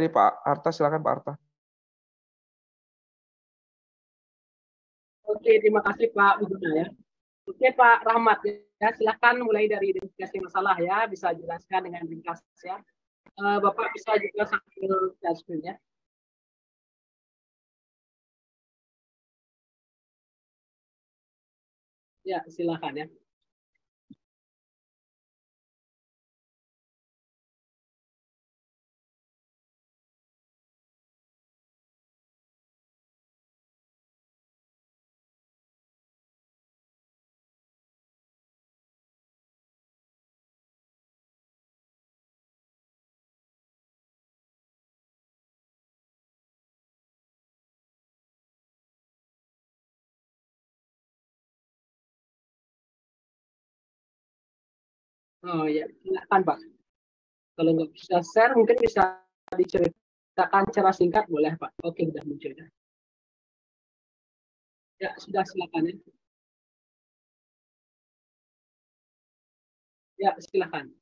dari Pak Arta, silakan Pak Arta. Oke, terima kasih Pak Widuna ya. Oke Pak Rahmat ya, silakan mulai dari identifikasi masalah ya, bisa jelaskan dengan ringkas ya. Bapak bisa juga sambil share screen ya. Ya, silakan ya. Oh ya, silakan Pak. Kalau nggak bisa share, mungkin bisa diceritakan secara singkat boleh Pak. Oke, sudah muncul ya. Ya, sudah silakan ya. Ya, silakan.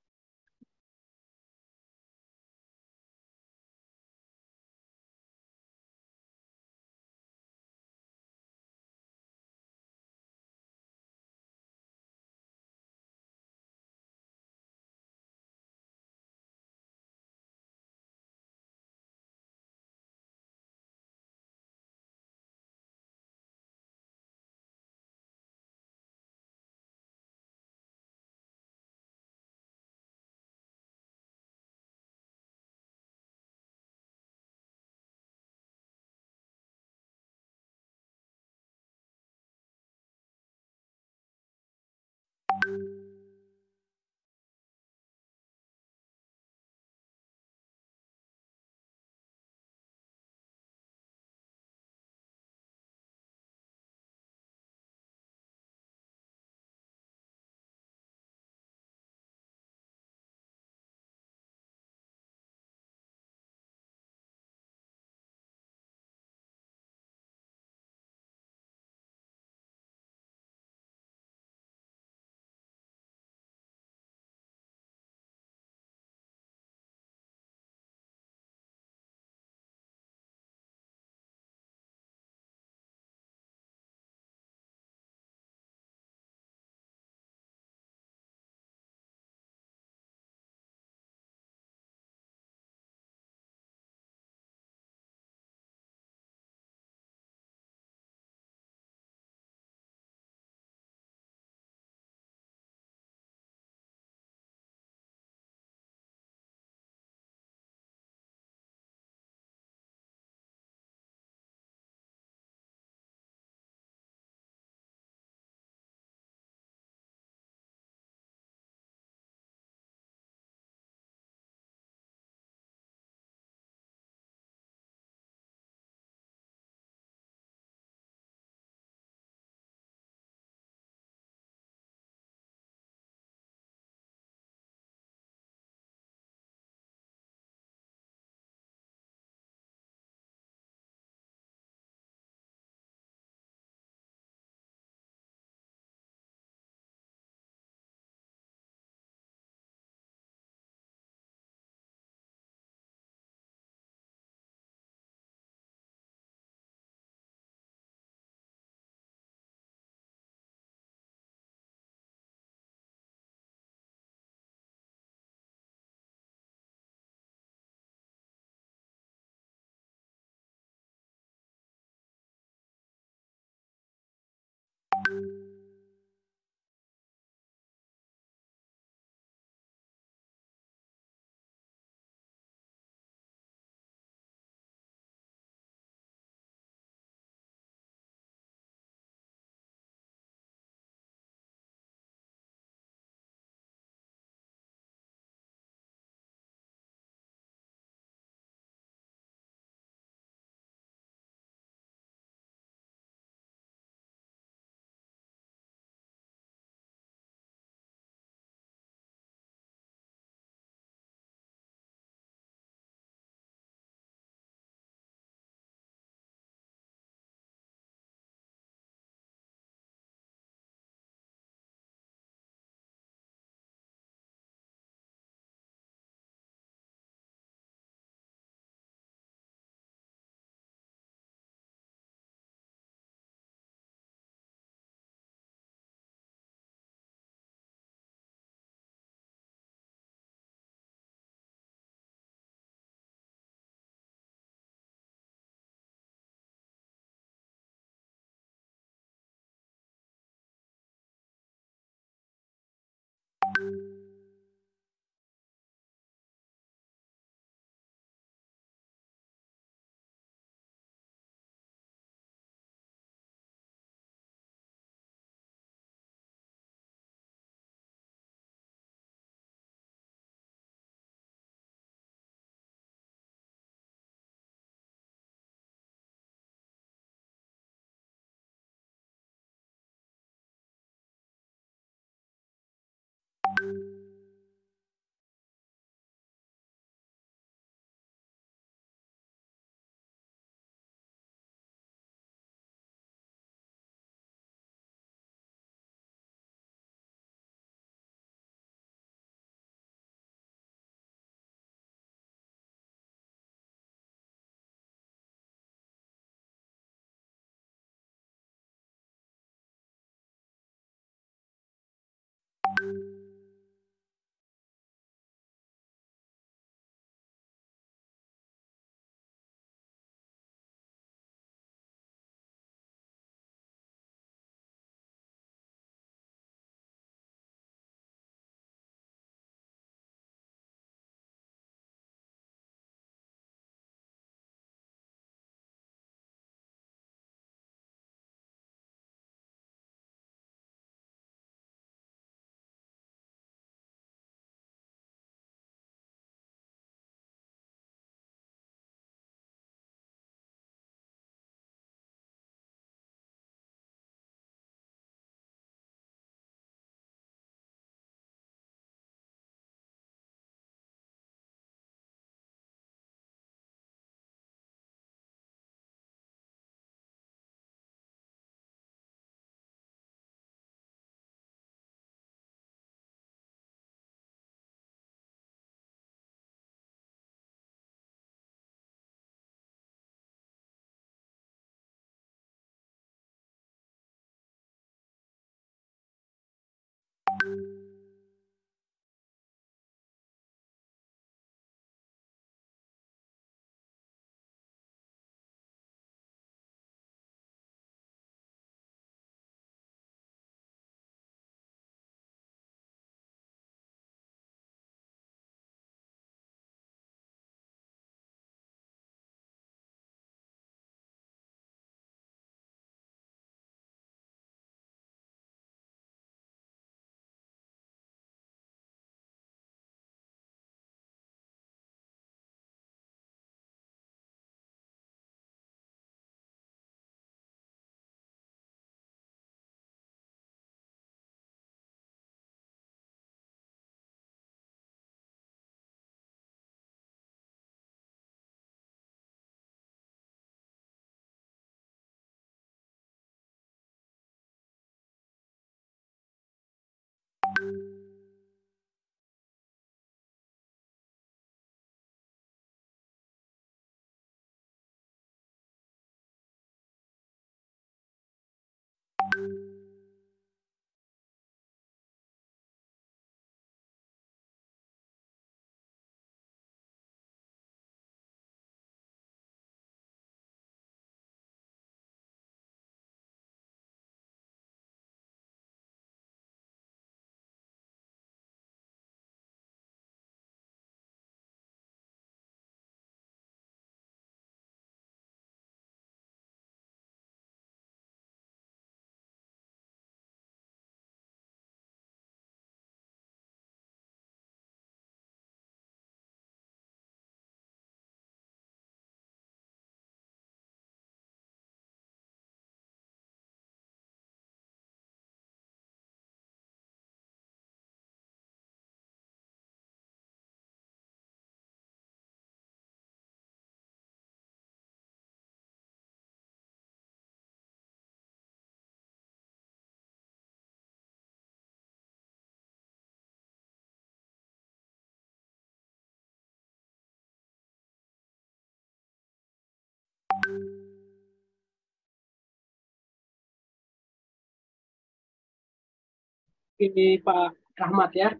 Ini Pak Rahmat ya.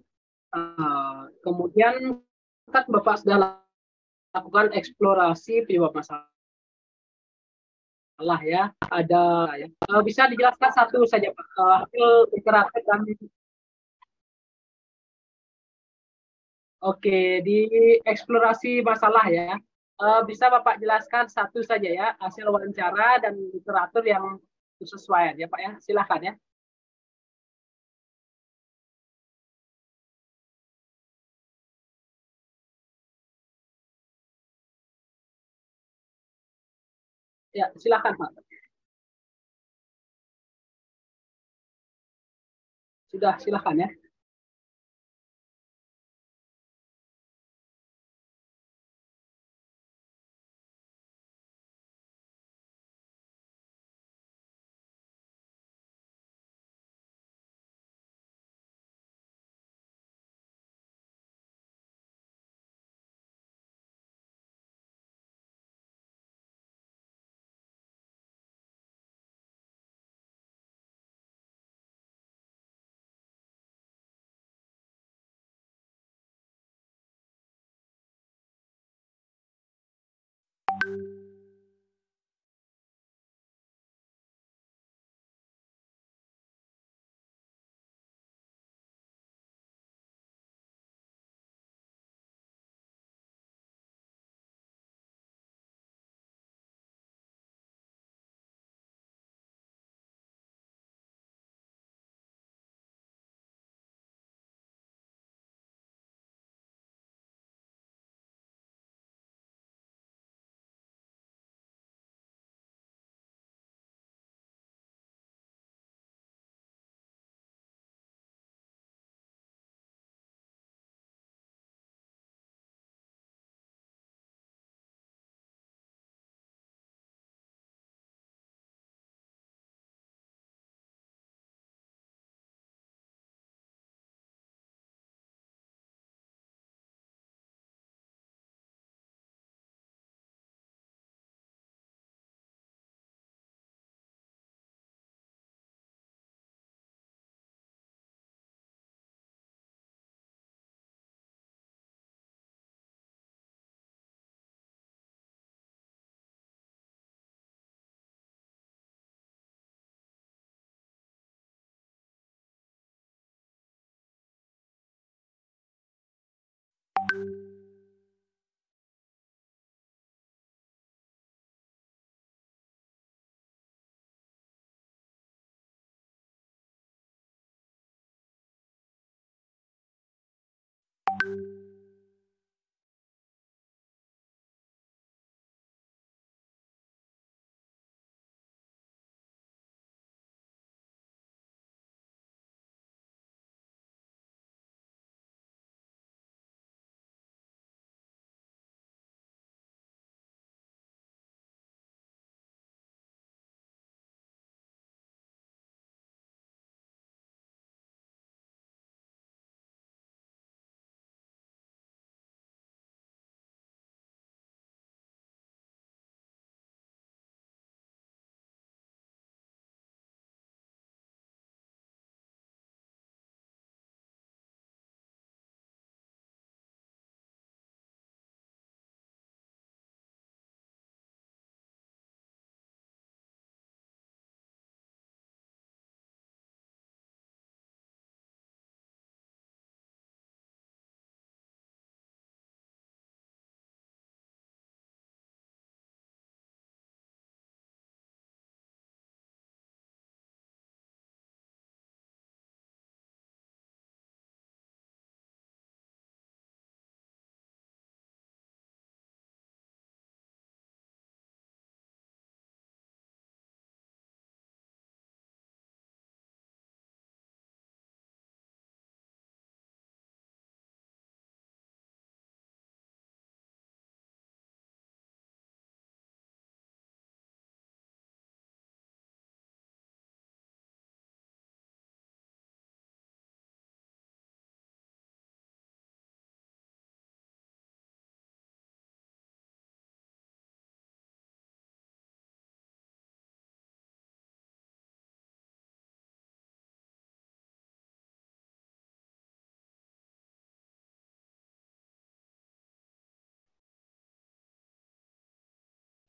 Kemudian kan Bapak sudah lakukan eksplorasi penyebab masalah ya. Ada ya. Bisa dijelaskan satu saja Pak. Hasil literatur dan oke di eksplorasi masalah ya. Bisa Bapak jelaskan satu saja ya hasil wawancara dan literatur yang sesuai ya Pak ya. Silakan ya. Ya, silakan Pak. Sudah silakan ya.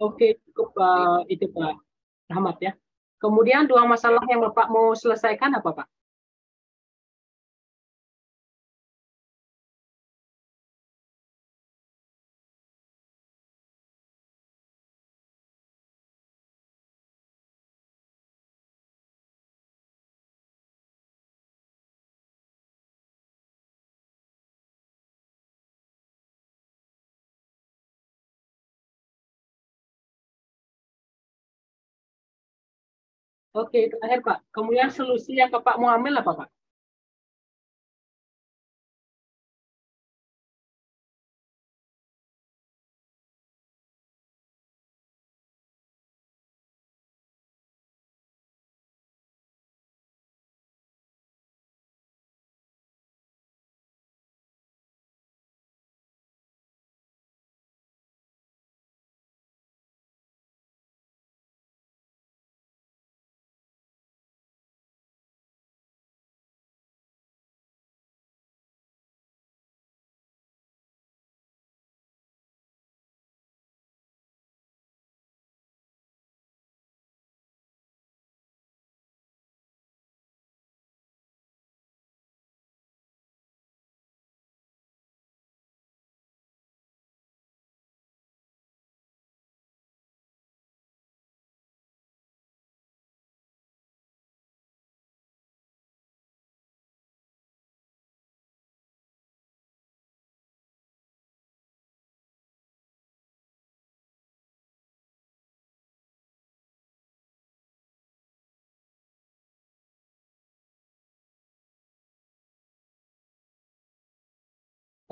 Oke, cukup itu Pak Rahmat ya. Kemudian dua masalah yang Bapak mau selesaikan apa Pak? Oke, terakhir Pak. Kemudian solusi yang Bapak mau ambil apa Pak?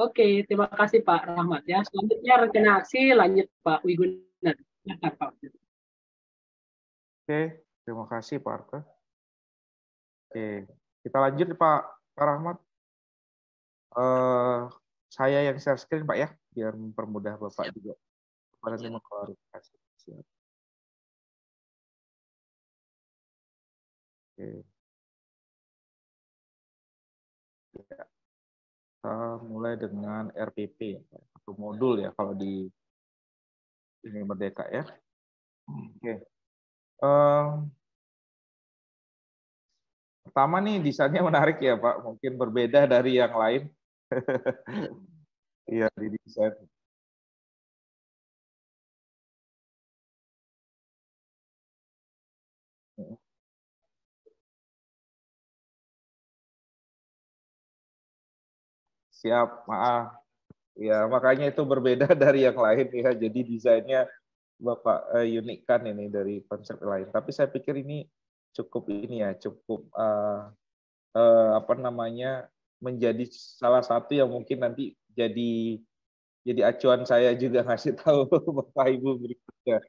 Oke, terima kasih Pak Rahmat ya. Selanjutnya rencana aksi lanjut Pak Wiguna. Silakan, Pak. Oke, terima kasih Pak Arta. Oke, kita lanjut Pak Rahmat. Saya yang share screen Pak ya, biar mempermudah Bapak juga. Bapak nanti mengklarifikasi. Siap. Oke. Ya. Kita mulai dengan RPP atau modul ya kalau di ini Merdeka ya. Oke. Pertama nih desainnya menarik ya Pak, mungkin berbeda dari yang lain. Iya di desain. Siap, maaf. Ya, makanya itu berbeda dari yang lain ya. Jadi desainnya Bapak unikkan ini dari konsep lain. Tapi saya pikir ini cukup ini ya, cukup apa namanya menjadi salah satu yang mungkin nanti jadi acuan saya juga ngasih tahu Bapak Ibu berikutnya.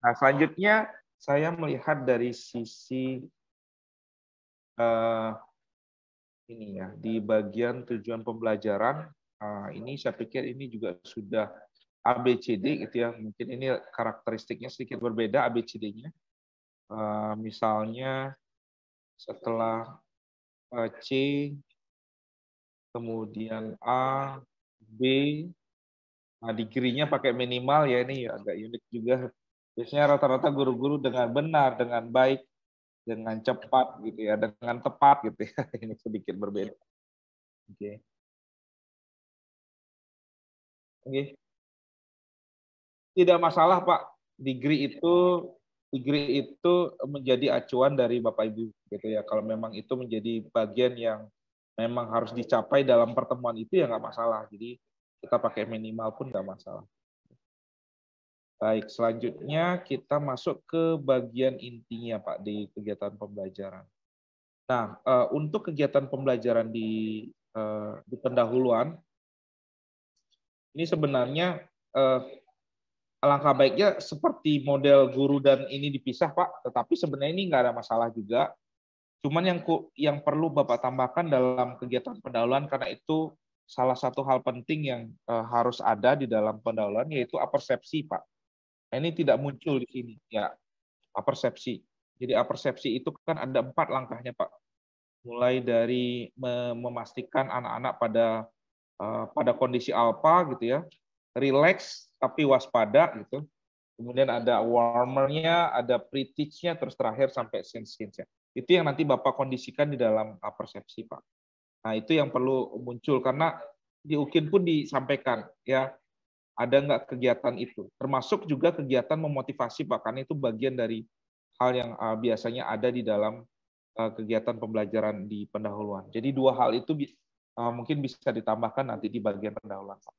Nah, selanjutnya saya melihat dari sisi ini ya, di bagian tujuan pembelajaran, ini saya pikir ini juga sudah ABCD gitu ya. Mungkin ini karakteristiknya sedikit berbeda ABCD-nya. Misalnya setelah C, kemudian A, B, nah degree-nya pakai minimal ya, ini agak unik juga. Biasanya rata-rata guru-guru dengan benar, dengan baik, dengan cepat gitu ya, dengan tepat gitu ya. Ini sedikit berbeda. Oke. Oke. Tidak masalah Pak, degree itu menjadi acuan dari Bapak Ibu gitu ya. Kalau memang itu menjadi bagian yang memang harus dicapai dalam pertemuan itu ya nggak masalah. Jadi kita pakai minimal pun nggak masalah. Baik, selanjutnya kita masuk ke bagian intinya Pak di kegiatan pembelajaran. Nah, untuk kegiatan pembelajaran di pendahuluan ini sebenarnya alangkah baiknya seperti model guru dan ini dipisah Pak, tetapi sebenarnya ini nggak ada masalah juga. Cuman yang perlu Bapak tambahkan dalam kegiatan pendahuluan karena itu salah satu hal penting yang harus ada di dalam pendahuluan yaitu apersepsi Pak. Nah, ini tidak muncul di sini ya, apersepsi. Jadi apersepsi itu kan ada 4 langkahnya Pak. Mulai dari memastikan anak-anak pada kondisi alfa gitu ya. relax tapi waspada gitu. Kemudian ada warmernya, ada pre-teach-nya, terus terakhir sampai sense-nya. Itu yang nanti Bapak kondisikan di dalam persepsi, Pak. Nah, itu yang perlu muncul karena di UKIN pun disampaikan ya, ada nggak kegiatan itu. Termasuk juga kegiatan memotivasi, Pak, karena itu bagian dari hal yang biasanya ada di dalam kegiatan pembelajaran di pendahuluan. Jadi dua hal itu mungkin bisa ditambahkan nanti di bagian pendahuluan, Pak.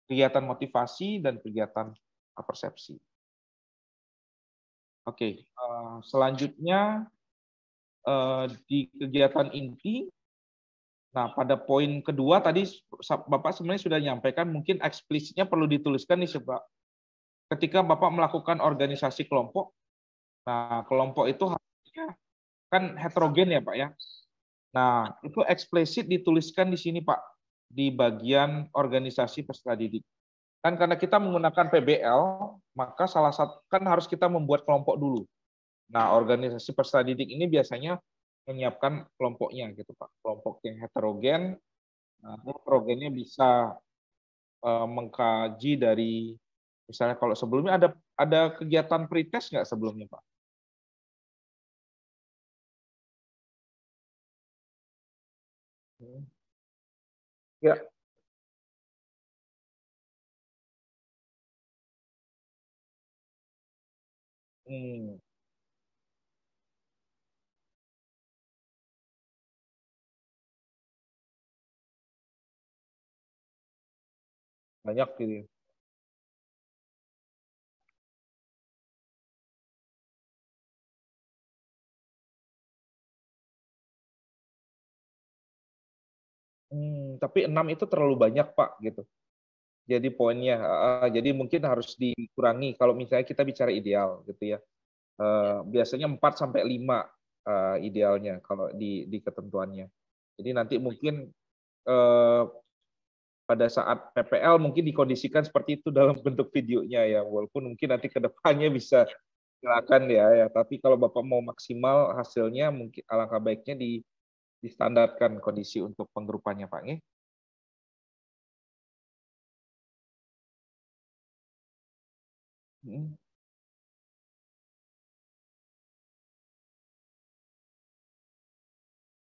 Kegiatan motivasi dan kegiatan persepsi. Oke, selanjutnya di kegiatan inti. Nah, pada poin kedua tadi Bapak sebenarnya sudah menyampaikan, mungkin eksplisitnya perlu dituliskan nih, Pak. Ketika Bapak melakukan organisasi kelompok, nah kelompok itu kan heterogen ya, Pak ya. Nah, itu eksplisit dituliskan di sini, Pak, di bagian organisasi peserta didik. Kan karena kita menggunakan PBL, maka salah satu kan harus kita membuat kelompok dulu. Nah, organisasi peserta didik ini biasanya menyiapkan kelompoknya gitu, Pak. Kelompok yang heterogen. Nah, heterogennya bisa mengkaji dari misalnya kalau sebelumnya ada kegiatan pretest nggak sebelumnya, Pak? Ya. Hmm, banyak gitu. Tapi 6 itu terlalu banyak, Pak, gitu. Jadi poinnya, jadi mungkin harus dikurangi kalau misalnya kita bicara ideal, gitu ya. Biasanya 4 sampai 5 idealnya kalau di ketentuannya. Jadi nanti mungkin pada saat PPL mungkin dikondisikan seperti itu dalam bentuk videonya ya, walaupun mungkin nanti ke depannya bisa silakan ya. Tapi kalau Bapak mau maksimal hasilnya mungkin alangkah baiknya distandarkan kondisi untuk penggrupannya, Pak.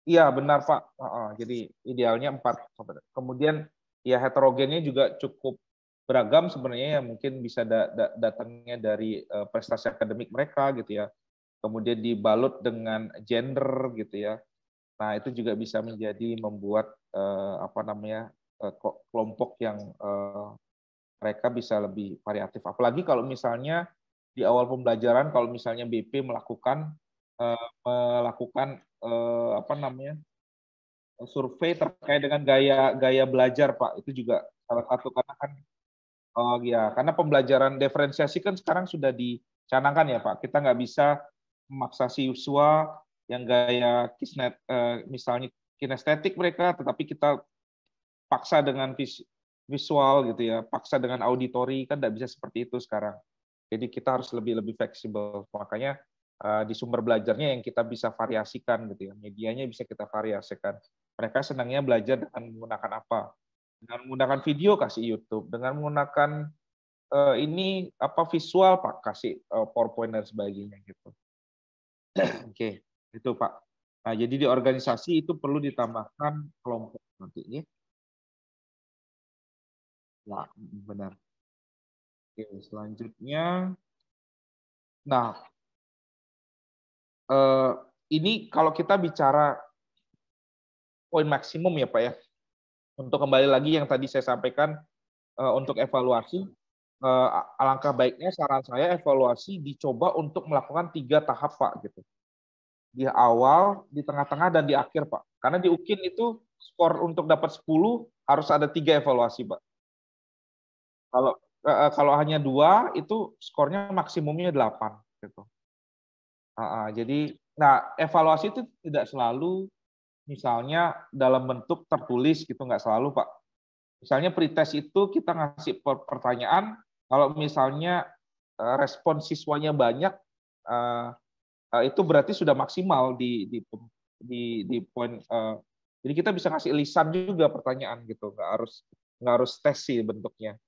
Iya benar, Pak. Jadi idealnya 4. Kemudian ya heterogennya juga cukup beragam sebenarnya, ya mungkin bisa datangnya dari prestasi akademik mereka gitu ya. Kemudian dibalut dengan gender gitu ya. Nah, itu juga bisa menjadi membuat apa namanya kelompok yang mereka bisa lebih variatif. Apalagi kalau misalnya di awal pembelajaran, kalau misalnya BP melakukan apa namanya survei terkait dengan gaya gaya belajar, Pak. Itu juga salah satu karena kan oh ya, karena pembelajaran diferensiasi kan sekarang sudah dicanangkan ya, Pak. Kita nggak bisa memaksa siswa yang gaya misalnya kinestetik mereka, tetapi kita paksa dengan visual gitu ya, paksa dengan auditori, kan nggak bisa seperti itu sekarang. Jadi kita harus lebih lebih fleksibel. Makanya di sumber belajarnya yang kita bisa variasikan gitu ya, medianya bisa kita variasikan. Mereka senangnya belajar dengan menggunakan apa? Dengan menggunakan video kasih YouTube, dengan menggunakan ini apa visual Pak kasih PowerPoint dan sebagainya gitu. Oke, itu Pak. Nah, jadi di organisasi itu perlu ditambahkan kelompok nanti ya. Ya, benar. Oke, selanjutnya, nah ini kalau kita bicara poin maksimum ya Pak ya. Untuk kembali lagi yang tadi saya sampaikan untuk evaluasi, alangkah baiknya saran saya evaluasi dicoba untuk melakukan 3 tahap Pak gitu. Di awal, di tengah-tengah, dan di akhir Pak. Karena di UKIN itu skor untuk dapat 10 harus ada 3 evaluasi Pak. Kalau hanya 2 itu skornya maksimumnya 8 gitu. Jadi, nah evaluasi itu tidak selalu misalnya dalam bentuk tertulis gitu, nggak selalu Pak. Misalnya pretest itu kita ngasih pertanyaan, kalau misalnya respon siswanya banyak, itu berarti sudah maksimal di poin. Jadi kita bisa ngasih lisan juga pertanyaan gitu, nggak harus tes sih bentuknya.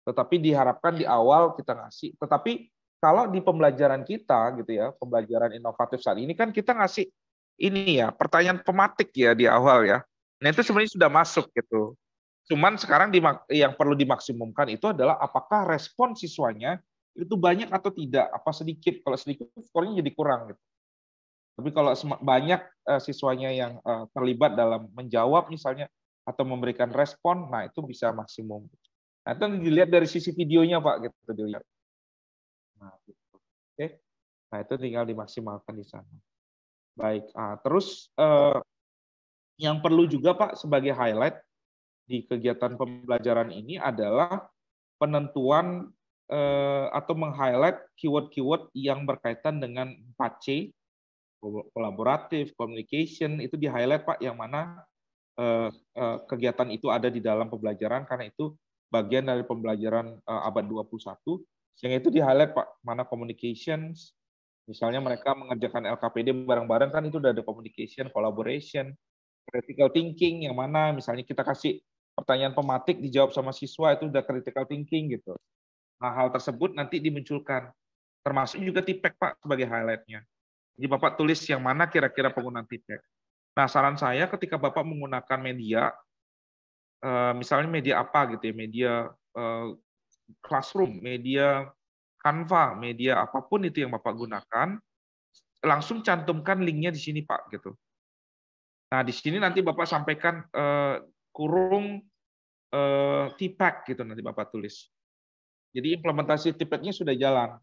Tetapi diharapkan di awal kita ngasih. Tetapi kalau di pembelajaran kita gitu ya, pembelajaran inovatif saat ini kan kita ngasih ini ya, pertanyaan pematik ya di awal ya. Nah, itu sebenarnya sudah masuk gitu. Cuman sekarang yang perlu dimaksimumkan itu adalah apakah respon siswanya itu banyak atau tidak, apa sedikit. Kalau sedikit skornya jadi kurang gitu. Tapi kalau banyak siswanya yang terlibat dalam menjawab misalnya atau memberikan respon, nah itu bisa maksimum. Nah, itu dilihat dari sisi videonya Pak gitu dilihat. Nah, gitu. Oke. Nah, itu tinggal dimaksimalkan di sana. Baik. Terus yang perlu juga Pak sebagai highlight di kegiatan pembelajaran ini adalah penentuan atau meng-highlight keyword-keyword yang berkaitan dengan 4C, kolaboratif, communication, itu di-highlight Pak, yang mana kegiatan itu ada di dalam pembelajaran, karena itu bagian dari pembelajaran abad 21, sehingga itu di-highlight Pak, mana communications, misalnya mereka mengerjakan LKPD bareng-bareng, kan itu udah ada communication, collaboration, critical thinking, yang mana misalnya kita kasih pertanyaan pematik dijawab sama siswa, itu udah critical thinking gitu. Nah, hal tersebut nanti dimunculkan. Termasuk juga TIPEK Pak sebagai highlight-nya. Jadi Bapak tulis yang mana kira-kira penggunaan TIPEK. Nah, saran saya ketika Bapak menggunakan media, misalnya media apa gitu ya, media classroom, media Canva, media apapun itu yang Bapak gunakan, langsung cantumkan linknya di sini Pak gitu. Nah, di sini nanti Bapak sampaikan kurung TIPEK gitu nanti Bapak tulis. Jadi implementasi TIPEK-nya sudah jalan.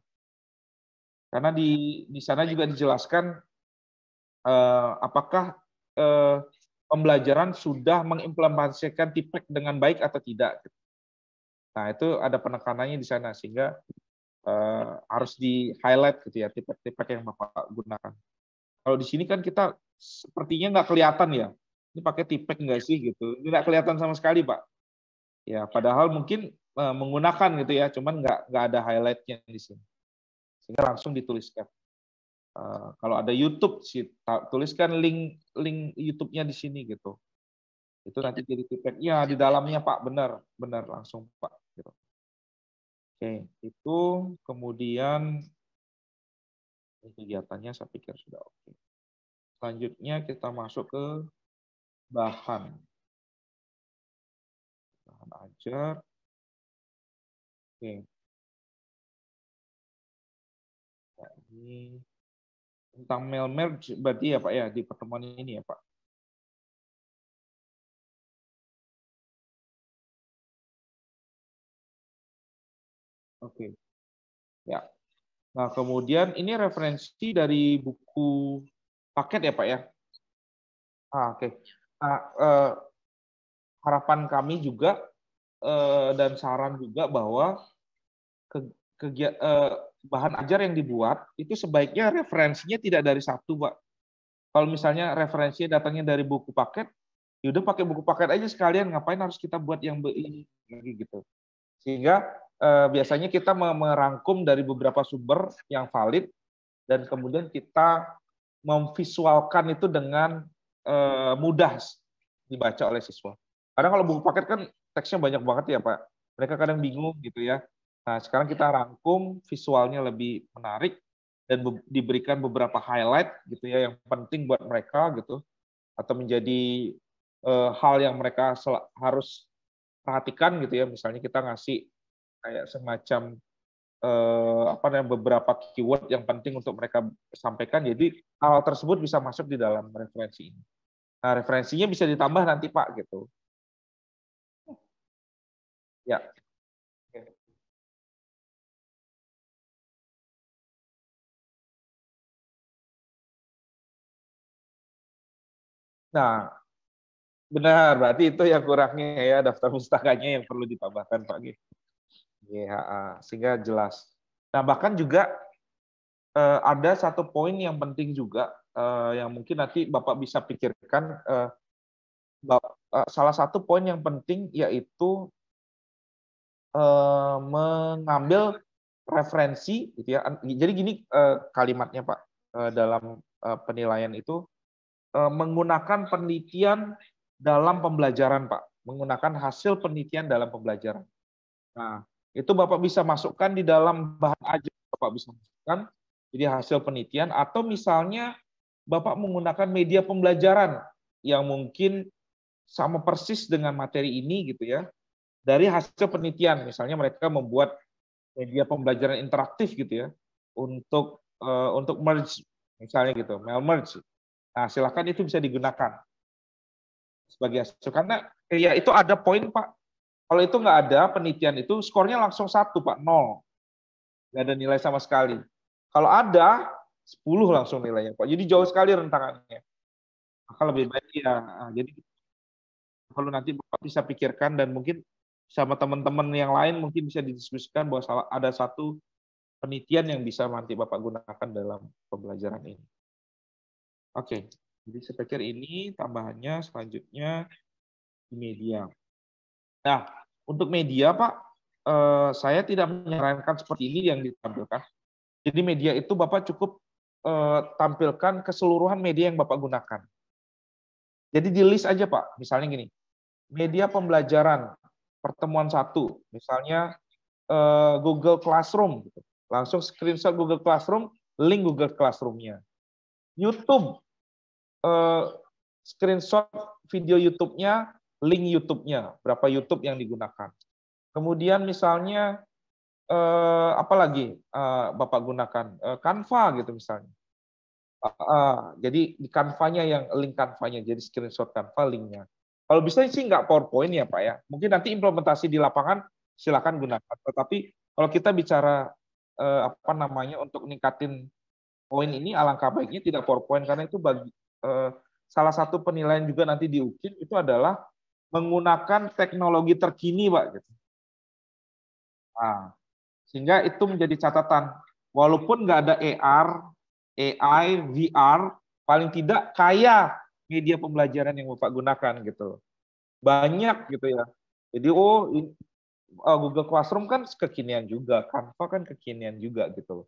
Karena di sana juga dijelaskan apakah pembelajaran sudah mengimplementasikan TIPEK dengan baik atau tidak. Nah, itu ada penekanannya di sana sehingga harus di-highlight gitu ya TIPEK-TIPEK yang Bapak gunakan. Kalau di sini kan kita sepertinya nggak kelihatan ya. Ini pakai TIPEK nggak sih gitu. Ini nggak kelihatan sama sekali, Pak. Ya, padahal mungkin menggunakan gitu ya, cuman nggak ada highlight-nya di sini. Sehingga langsung dituliskan. Kalau ada YouTube, tuliskan link YouTube-nya di sini gitu. Itu nanti jadi TIPEK-nya di dalamnya Pak, benar langsung Pak. Gitu. Oke, itu kemudian kegiatannya saya pikir sudah oke. Selanjutnya kita masuk ke bahan ajar. Oke. Ya, ini tentang mail merge berarti ya Pak ya di pertemuan ini ya Pak. Oke. Ya. Nah, kemudian ini referensi dari buku paket ya Pak ya. Oke. Nah, harapan kami juga dan saran juga bahwa bahan ajar yang dibuat itu sebaiknya referensinya tidak dari satu, Pak. Kalau misalnya referensinya datangnya dari buku paket, ya udah pakai buku paket aja sekalian, ngapain harus kita buat yang ini lagi gitu. Sehingga biasanya kita merangkum dari beberapa sumber yang valid dan kemudian kita memvisualkan itu dengan mudah dibaca oleh siswa. Karena kalau buku paket kan teksnya banyak banget ya Pak. Mereka kadang bingung gitu ya. Nah, sekarang kita rangkum visualnya lebih menarik dan diberikan beberapa highlight gitu ya yang penting buat mereka gitu atau menjadi hal yang mereka harus perhatikan gitu ya. Misalnya kita ngasih kayak semacam apa namanya beberapa keyword yang penting untuk mereka sampaikan. Jadi hal tersebut bisa masuk di dalam referensi ini. Nah, referensinya bisa ditambah nanti Pak gitu. Ya. Nah, benar, berarti itu yang kurangnya ya, daftar pustakanya yang perlu ditambahkan Pak G. YHA, sehingga jelas. Nah, bahkan juga ada satu poin yang penting juga, yang mungkin nanti Bapak bisa pikirkan, salah satu poin yang penting yaitu mengambil referensi, gitu ya. Jadi gini kalimatnya Pak, dalam penilaian itu, menggunakan penelitian dalam pembelajaran, Pak. Menggunakan hasil penelitian dalam pembelajaran. Nah, Itu Bapak bisa masukkan di dalam bahan ajar, Bapak bisa masukkan jadi hasil penelitian, atau misalnya Bapak menggunakan media pembelajaran yang mungkin sama persis dengan materi ini gitu ya, dari hasil penelitian. Misalnya mereka membuat media pembelajaran interaktif gitu ya, untuk merge misalnya gitu, mail merge. Nah, silakan itu bisa digunakan sebagai hasil, karena ya itu ada poin Pak. Kalau itu nggak ada penelitian itu skornya langsung 1 Pak, 0. Nggak ada nilai sama sekali. Kalau ada 10 langsung nilainya Pak. Jadi jauh sekali rentangannya. Maka lebih baik ya. Jadi kalau nanti Bapak bisa pikirkan, dan mungkin sama teman-teman yang lain mungkin bisa didiskusikan bahwa ada satu penelitian yang bisa nanti Bapak gunakan dalam pembelajaran ini. Oke, jadi saya pikir ini tambahannya. Selanjutnya di media. Nah, untuk media Pak, saya tidak menyarankan seperti ini yang ditampilkan. Jadi media itu Bapak cukup tampilkan keseluruhan media yang Bapak gunakan. Jadi di list aja Pak, misalnya gini, media pembelajaran, pertemuan 1, misalnya Google Classroom, gitu. Langsung screenshot Google Classroom, link Google Classroom-nya. YouTube, screenshot video YouTube-nya, link YouTube-nya, berapa YouTube yang digunakan. Kemudian misalnya apalagi Bapak gunakan, Canva gitu misalnya. Jadi di Canva-nya yang link Canva-nya, jadi screenshot Canva linknya. Kalau bisa sih nggak PowerPoint ya Pak ya. Mungkin nanti implementasi di lapangan silakan gunakan. Tetapi kalau kita bicara apa namanya untuk ningkatin poin ini, alangkah baiknya tidak PowerPoint, karena itu bagi salah satu penilaian juga nanti di UKIN itu adalah menggunakan teknologi terkini Pak. Gitu. Nah, sehingga itu menjadi catatan. Walaupun nggak ada AR, AI, VR, paling tidak kaya media pembelajaran yang Bapak gunakan gitu. Banyak gitu ya. Jadi Google Classroom kan kekinian juga, Canva kan kekinian juga gitu.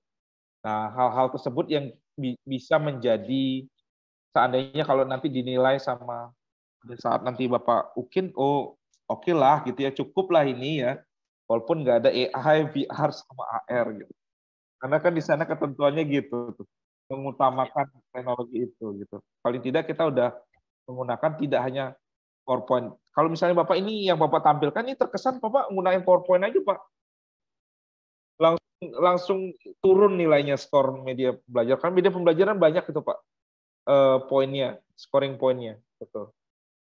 Nah, hal-hal tersebut yang bisa menjadi, seandainya kalau nanti dinilai sama pada saat nanti Bapak UKIN, oke lah gitu ya, cukup lah ini ya. Walaupun nggak ada AI, VR sama AR gitu. Karena kan di sana ketentuannya gitu, mengutamakan teknologi itu gitu. Paling tidak kita udah menggunakan tidak hanya PowerPoint. Kalau misalnya Bapak ini yang Bapak tampilkan ini terkesan Bapak menggunakan PowerPoint aja Pak, langsung turun nilainya skor media belajar. Kan media pembelajaran banyak itu Pak, poinnya, scoring poinnya, betul.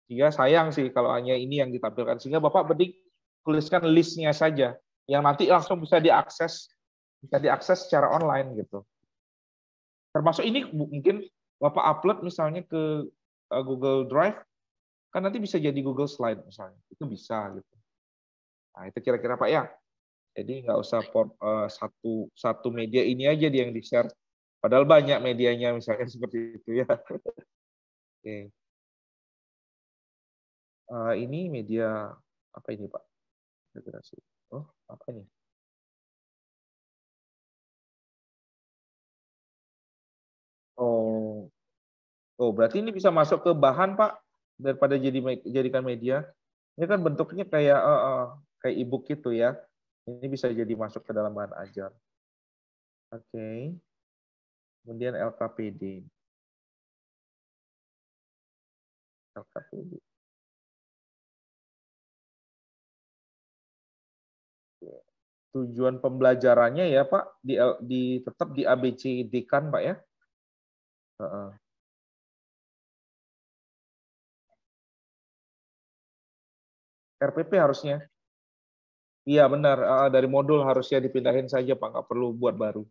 Sehingga sayang sih kalau hanya ini yang ditampilkan. Sehingga Bapak mending tuliskan listnya saja, yang nanti langsung bisa diakses secara online gitu. Termasuk ini mungkin Bapak upload misalnya ke Google Drive, kan nanti bisa jadi Google Slide misalnya, itu bisa gitu. Nah itu kira-kira Pak ya. Jadi nggak usah satu media ini aja yang di-share, padahal banyak medianya misalnya seperti itu ya. Oke. Ini media apa ini Pak? Oh apa ini? Berarti ini bisa masuk ke bahan Pak, daripada jadikan media. Ini kan bentuknya kayak e-book gitu ya. Ini bisa jadi masuk ke dalam bahan ajar. Oke. Kemudian LKPD. LKPD. Tujuan pembelajarannya ya Pak, tetap di ABCD kan Pak ya. RPP harusnya. Iya benar, dari modul harusnya dipindahin saja Pak, nggak perlu buat baru.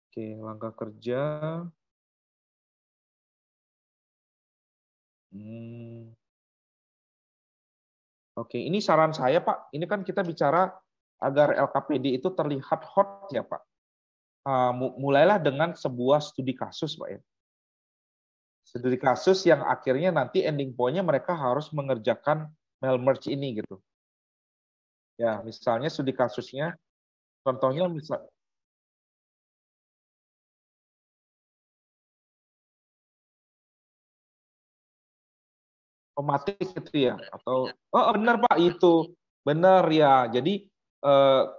Oke, langkah kerja. Oke, ini saran saya Pak. Ini kan kita bicara agar LKPD itu terlihat hot ya Pak. Mulailah dengan sebuah studi kasus Pak ya. Studi kasus yang akhirnya nanti ending point-nya mereka harus mengerjakan mail merge ini gitu. Ya, misalnya studi kasusnya, contohnya misal otomatis gitu ya, atau benar Pak itu benar ya. Jadi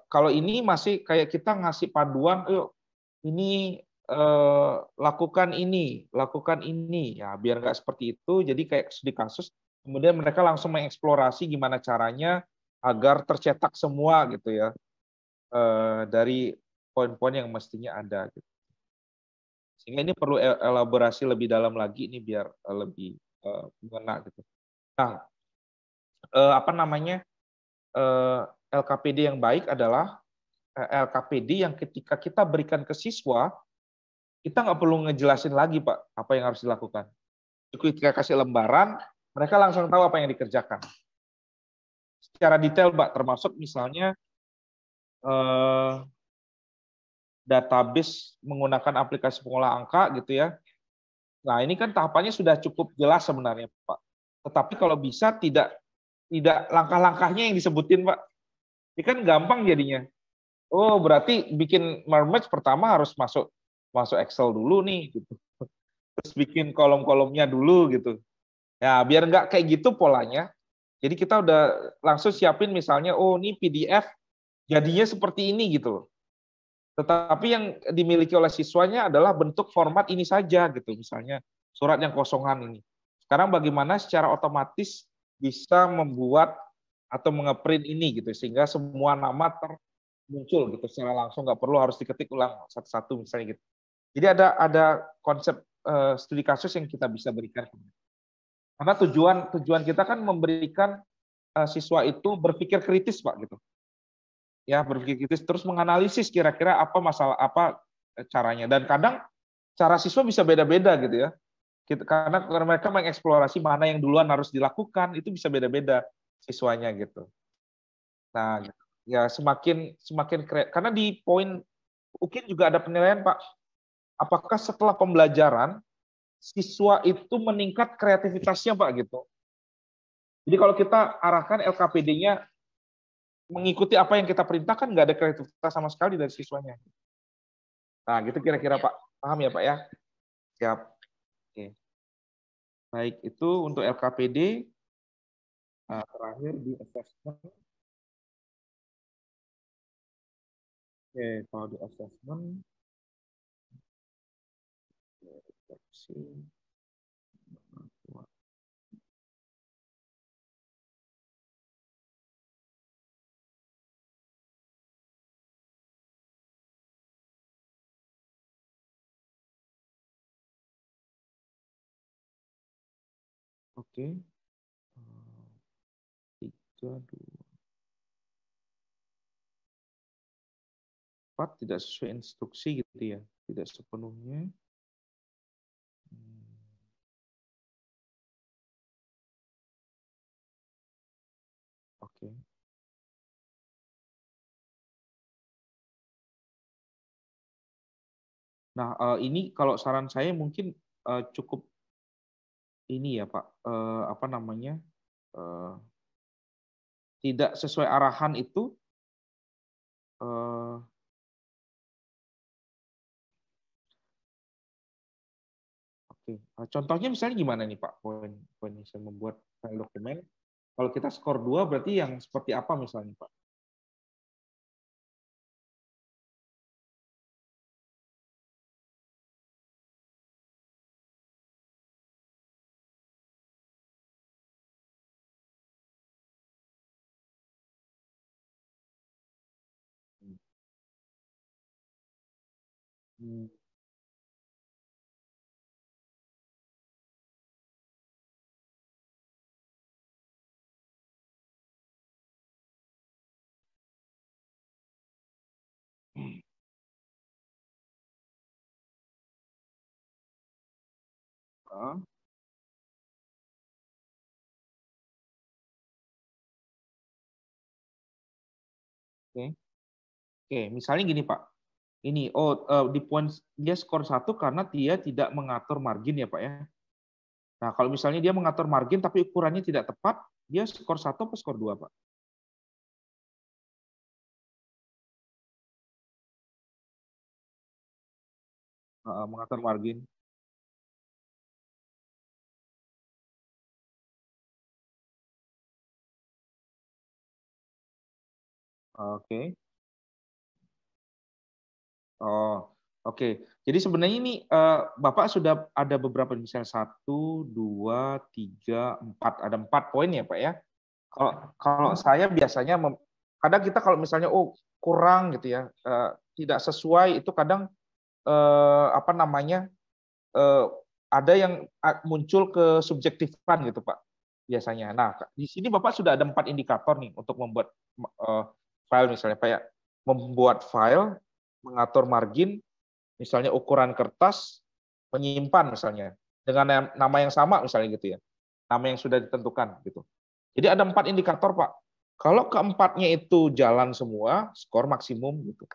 Kalau ini masih kayak kita ngasih panduan, yuk ini lakukan ini, ya biar nggak seperti itu. Jadi kayak studi kasus, kemudian mereka langsung mengeksplorasi gimana caranya agar tercetak semua gitu ya dari poin-poin yang mestinya ada. Gitu. Sehingga ini perlu elaborasi lebih dalam lagi ini biar lebih mengena gitu. Nah, apa namanya LKPD yang baik adalah LKPD yang ketika kita berikan ke siswa, kita nggak perlu ngejelasin lagi Pak apa yang harus dilakukan. Cukup kita kasih lembaran, mereka langsung tahu apa yang dikerjakan. Secara detail Pak, termasuk misalnya database menggunakan aplikasi pengolah angka gitu ya. Nah ini kan tahapannya sudah cukup jelas sebenarnya Pak. Tetapi kalau bisa tidak langkah-langkahnya yang disebutin Pak. Ini kan gampang jadinya. Oh, berarti bikin merge pertama harus masuk Excel dulu nih gitu. Terus bikin kolom-kolomnya dulu gitu. Ya, biar nggak kayak gitu polanya. Jadi kita udah langsung siapin misalnya, oh ini PDF jadinya seperti ini gitu loh. Tetapi yang dimiliki oleh siswanya adalah bentuk format ini saja gitu, misalnya surat yang kosongan ini. Sekarang bagaimana secara otomatis bisa membuat atau mengeprint ini gitu sehingga semua nama muncul gitu secara langsung, nggak perlu harus diketik ulang satu-satu misalnya gitu. Jadi ada konsep studi kasus yang kita bisa berikan. Karena tujuan kita kan memberikan siswa itu berpikir kritis Pak gitu. Ya, berpikir kritis terus menganalisis kira-kira apa masalah apa caranya, dan kadang cara siswa bisa beda-beda gitu ya. Karena mereka mengeksplorasi mana yang duluan harus dilakukan, itu bisa beda-beda siswanya gitu. Nah, ya semakin karena di poin mungkin juga ada penilaian Pak, apakah setelah pembelajaran siswa itu meningkat kreativitasnya Pak gitu. Jadi kalau kita arahkan LKPD-nya mengikuti apa yang kita perintahkan, nggak ada kreativitas sama sekali dari siswanya. Nah, gitu kira-kira Pak. Paham ya Pak ya? Siap. Oke. Baik, itu untuk LKPD. Nah, terakhir di assessment. Oke, kalau di assessment, oke. 3, 2, 4 tidak sesuai instruksi gitu ya. Tidak sepenuhnya. Oke. Nah, ini kalau saran saya mungkin cukup ini ya Pak, apa namanya, tidak sesuai arahan itu, oke. Contohnya misalnya gimana nih Pak, poin saya membuat file dokumen, kalau kita skor 2 berarti yang seperti apa misalnya Pak? Hmm. Ah, oke. Oke, misalnya gini Pak. Ini, oh di poin dia skor 1 karena dia tidak mengatur margin ya Pak ya. Nah, kalau misalnya dia mengatur margin tapi ukurannya tidak tepat, dia skor 1 atau skor 2 Pak? Mengatur margin. Oke. Oh, oke. Jadi sebenarnya ini Bapak sudah ada beberapa misalnya 1, 2, 3, 4, ada 4 poin ya Pak ya. Kalau kalau saya biasanya kadang kita kalau misalnya kurang gitu ya, tidak sesuai itu kadang apa namanya ada yang muncul ke subjektifan gitu Pak biasanya. Nah di sini Bapak sudah ada 4 indikator nih untuk membuat file misalnya kayak membuat file, mengatur margin, misalnya ukuran kertas, menyimpan misalnya dengan nama yang sama misalnya gitu ya, nama yang sudah ditentukan gitu. Jadi ada 4 indikator Pak. Kalau keempatnya itu jalan semua, skor maksimum gitu.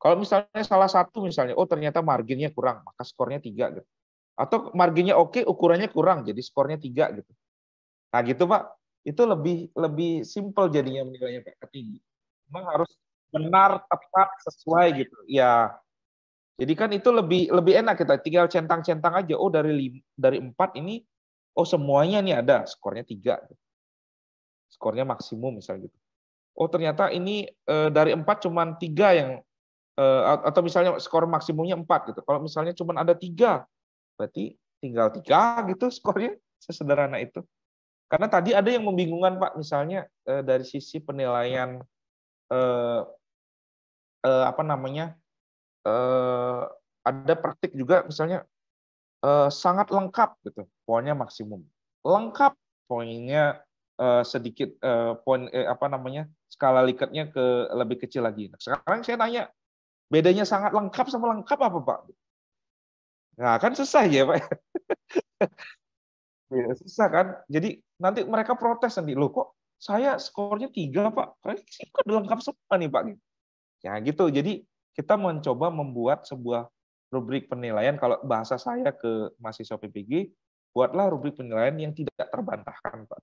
Kalau misalnya salah satu misalnya, ternyata marginnya kurang, maka skornya 3 gitu. Atau marginnya oke, ukurannya kurang, jadi skornya 3 gitu. Nah gitu Pak, itu lebih lebih simpel jadinya menilainya Pak, tinggi. Memang harus benar, tepat, sesuai gitu. Ya, jadi kan itu lebih lebih enak kita tinggal centang-centang aja. Dari 4 ini, semuanya nih ada, skornya 3. Skornya maksimum misalnya gitu. Ternyata ini dari 4 cuman 3 yang atau misalnya skor maksimumnya 4 gitu. Kalau misalnya cuman ada 3, berarti tinggal 3 gitu skornya, sesederhana itu. Karena tadi ada yang membingungkan Pak, misalnya dari sisi penilaian eh, apa namanya? eh, ada praktik juga misalnya sangat lengkap gitu, poinnya maksimum. Lengkap poinnya sedikit poin apa namanya? Skala likatnya ke lebih kecil lagi. Nah, sekarang saya tanya, bedanya sangat lengkap sama lengkap apa, Pak? Nah, kan susah ya, Pak. Ya, susah kan? Jadi nanti mereka protes nanti, loh kok saya skornya 3 Pak? Kayaknya sih kan lengkap semua nih, Pak. Ya gitu. Jadi kita mencoba membuat sebuah rubrik penilaian, kalau bahasa saya ke mahasiswa PPG, buatlah rubrik penilaian yang tidak terbantahkan, Pak.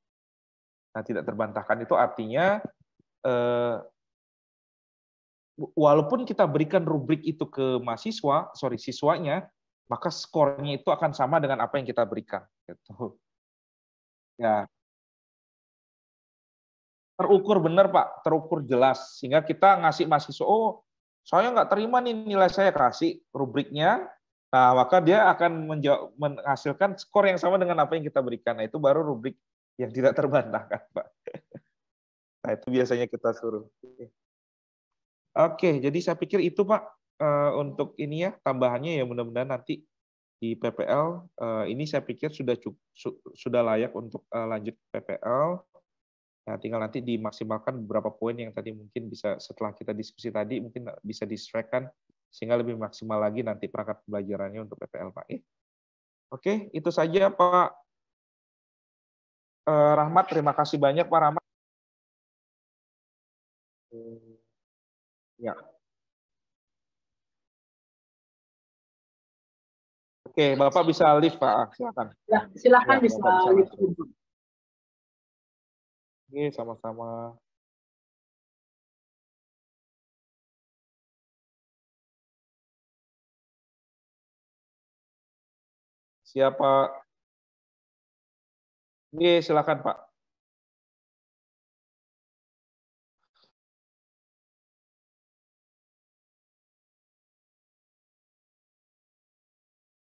Nah, tidak terbantahkan itu artinya eh, walaupun kita berikan rubrik itu ke siswanya, maka skornya itu akan sama dengan apa yang kita berikan. Gitu. Ya, terukur benar Pak, terukur jelas. Sehingga kita ngasih mahasiswa, saya nggak terima nih nilai saya, kasih rubriknya, nah maka dia akan menghasilkan skor yang sama dengan apa yang kita berikan. Nah itu baru rubrik yang tidak terbantahkan Pak. Nah itu biasanya kita suruh. Oke, jadi saya pikir itu Pak untuk ini ya tambahannya ya, mudah-mudahan nanti di PPL ini saya pikir sudah layak untuk lanjut ke PPL. Nah, tinggal nanti dimaksimalkan beberapa poin yang tadi mungkin bisa setelah kita diskusi tadi mungkin bisa disesuaikan sehingga lebih maksimal lagi nanti perangkat pembelajarannya untuk PPL Pak. Oke, itu saja Pak Rahmat. Terima kasih banyak Pak Rahmat. Ya. Oke, Bapak bisa live Pak. Silakan. Ya, silakan Ya, bisa Bapak bisa lihat. langsung. Oke, sama-sama. Siapa? Oke, silakan Pak.